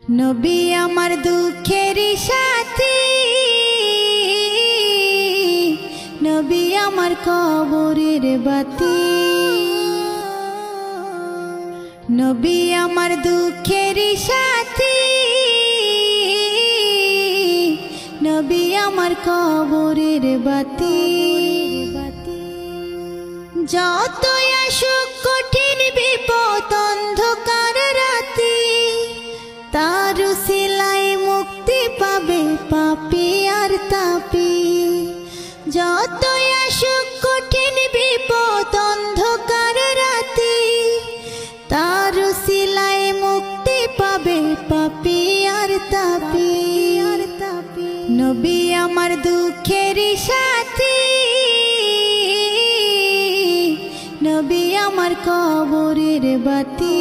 नबी आमार दुखेर साथी, नबी आमार कबरेर बाती। नबी आमार दुखेर साथी, नबी आमार कबरेर बाती। যতই আসুক কঠিন বিপদ অন্ধকার রাতে, তার উসিলায় মুক্তি পাবে পাপী আর তাপী। যতই আসুক কঠিন বিপদ অন্ধকার রাতে, তার উসিলায় মুক্তি পাবে পাপী আর তাপী। নবী আমার দুঃখের সাথী, नबी आमार कबरेर बाती।